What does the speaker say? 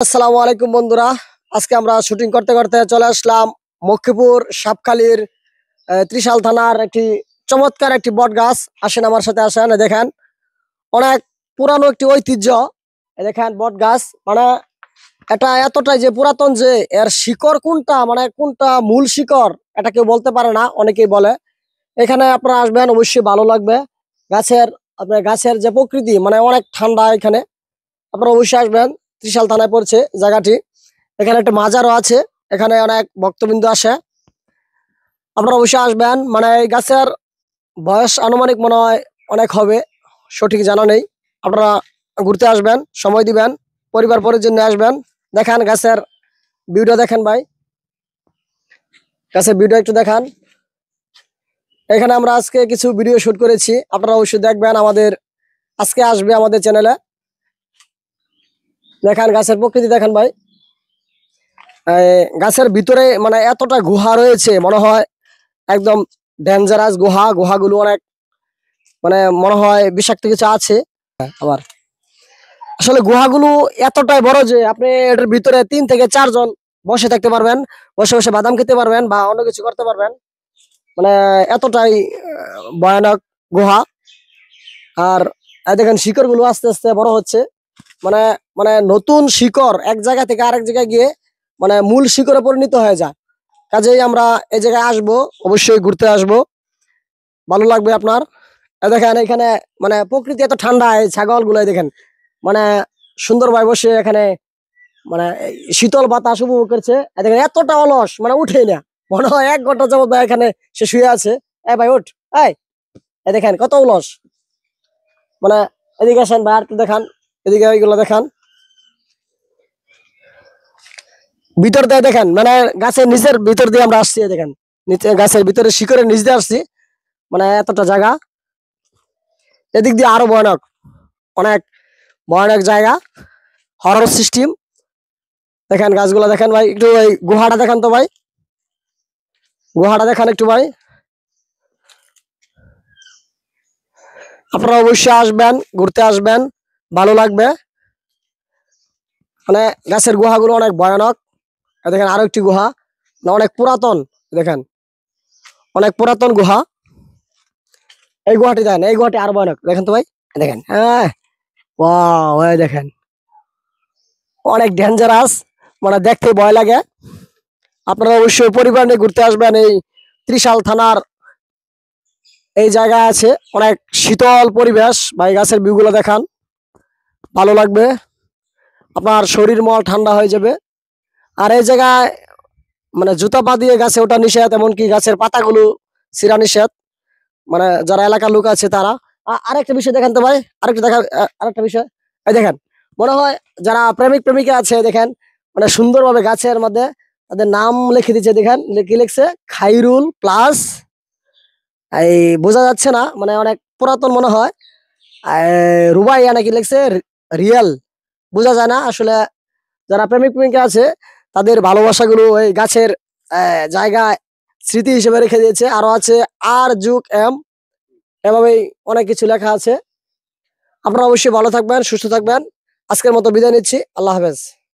আসসালামু আলাইকুম বন্ধুরা। আজকে আমরা শুটিং করতে করতে চলে আসলাম মক্ষীপুর সাপখালির ত্রিশাল থানার একটি চমৎকার একটি বট গাছ। আসেন আমার সাথে, আসেন। দেখেন, অনেক পুরানো একটি ঐতিহ্য। দেখেন বট গাছ, মানে এটা এতটাই যে পুরাতন যে এর শিকড় কোনটা, মানে কোনটা মূল শিকড় এটা কেউ বলতে পারে না, অনেকেই বলে। এখানে আপনারা আসবেন, অবশ্যই ভালো লাগবে। গাছের আপনার গাছের যে প্রকৃতি, মানে অনেক ঠান্ডা এখানে। আপনারা অবশ্যই আসবেন। ত্রিশাল থানায় পড়ছে জায়গাটি। এখানে একটা মাজারও আছে, এখানে অনেক ভক্তবৃন্দ আসে। আপনারা অবশ্যই আসবেন। মানে এই গাছের বয়স আনুমানিক মনে হয় অনেক হবে, সঠিক জানা নেই। আপনারা ঘুরতে আসবেন, সময় দিবেন, পরিবার পরিজন নিয়ে আসবেন। দেখেন গাছের ভিউটা, দেখেন ভাই, গাছের ভিউটা একটু দেখান। এখানে আমরা আজকে কিছু ভিডিও শুট করেছি, আপনারা অবশ্যই দেখবেন। আজকে আসবে আমাদের চ্যানেলে। দেখেন গাছের প্রকৃতি, দেখেন ভাই। গাছের ভিতরে মানে এতটা গুহা রয়েছে, মনে হয় একদম ডেঞ্জারাস গুহা। গুহাগুলো অনেক, মানে মনে হয় বিষাক্ত কিছু আছে। আবার আসলে গুহাগুলো এতটাই বড় যে আপনি এটার ভিতরে 3 থেকে 4 জন বসে থাকতে পারবেন, বসে বসে বাদাম খেতে পারবেন বা অন্য কিছু করতে পারবেন। মানে এতটাই ভয়ানক গুহা। আর দেখেন শিকড় গুলো আস্তে আস্তে বড় হচ্ছে। মানে মানে নতুন শিকড় এক জায়গা থেকে আরেক জায়গায় গিয়ে মানে মূল শিকড়ে পরিণত হয়ে যায়। কাজেই আমরা এই জায়গায় আসবো, অবশ্যই ঘুরতে আসবো, ভালো লাগবে আপনার। দেখেন এখানে মানে প্রকৃতি এত ঠান্ডা, এই ছাগল গুলাই দেখেন মানে সুন্দরভাবে বসে এখানে, মানে এই শীতল বাতাস উপভোগ করছে। দেখেন এতটা অলস, মানে উঠেই না, মনে হয় 1 ঘন্টা যাবত ভাই এখানে সে শুয়ে আছে। ভাই উঠ, এই এই দেখেন কত অলস। মানে এদিকে আসেন ভাই, আর একটু দেখান, এদিকে ওইগুলো দেখান। ভিতর দিয়ে দেখেন, মানে গাছের নিচের ভিতর দিয়ে আমরা আসছি। এই দেখেন নিচে গাছের ভিতরে শিকড়ের নিচ দিয়ে আসছি, মানে এতটা জায়গা। এদিক দিয়ে আরো ভয়ানক, অনেক ভয়ানক জায়গা, হরর সিস্টেম। দেখেন গাছগুলো দেখেন ভাই, একটু ওই গুহাটা দেখান তো ভাই, গুহাটা দেখান একটু ভাই। আপনারা অবশ্যই আসবেন, ঘুরতে আসবেন, ভালো লাগবে। মানে গাছের গুহাগুলো অনেক ভয়ানক। দেখেন আরো একটি গুহা, না অনেক পুরাতন। দেখেন অনেক পুরাতন গুহা। এই গুহাটি দেখেন, এই গুহাটি আরো ভয়ানক, দেখেন তো ভাই। দেখেন, হ্যাঁ, ওয়াও, এই দেখেন অনেক ডেঞ্জারাস, মানে দেখতে ভয় লাগে। আপনারা অবশ্যই পরিবার নিয়ে ঘুরতে আসবেন। এই ত্রিশাল থানার এই জায়গায় আছে, অনেক শীতল পরিবেশ ভাই। গাছের ভিউগুলো দেখান, ভালো লাগবে, আপনার শরীর মল ঠান্ডা হয়ে যাবে। আর এই জায়গায় মানে জুতা পা দিয়ে গাছে ওঠা নিষেধ, এমনকি গাছের পাতাগুলো ছিঁড়া নিষেধ। মানে যারা এলাকার লোক আছে তারা। আরেকটা বিষয় দেখেন তো ভাই, আরেকটা দেখা, আরেকটা বিষয়। এই দেখেন, মনে হয় যারা প্রেমিক প্রেমিকা আছে, দেখেন মানে সুন্দরভাবে গাছের মধ্যে তাদের নাম লিখে দিচ্ছে। দেখেন কি লিখছে, খাইরুল প্লাস, এই বোঝা যাচ্ছে না, মানে অনেক পুরাতন মনে হয়। রুবাইয়া নাকি লিখছে, রিয়েল, বোঝা যায় না আসলে। যারা প্রেমিক প্রেমিকা আছে তাদের ভালোবাসাগুলো ওই গাছের জায়গায় স্মৃতি হিসেবে রেখে দিয়েছে। আরো আছে R যুগ M, এভাবেই অনেক কিছু লেখা আছে। আপনারা অবশ্যই ভালো থাকবেন, সুস্থ থাকবেন। আজকের মতো বিদায় নিচ্ছি, আল্লাহ হাফেজ।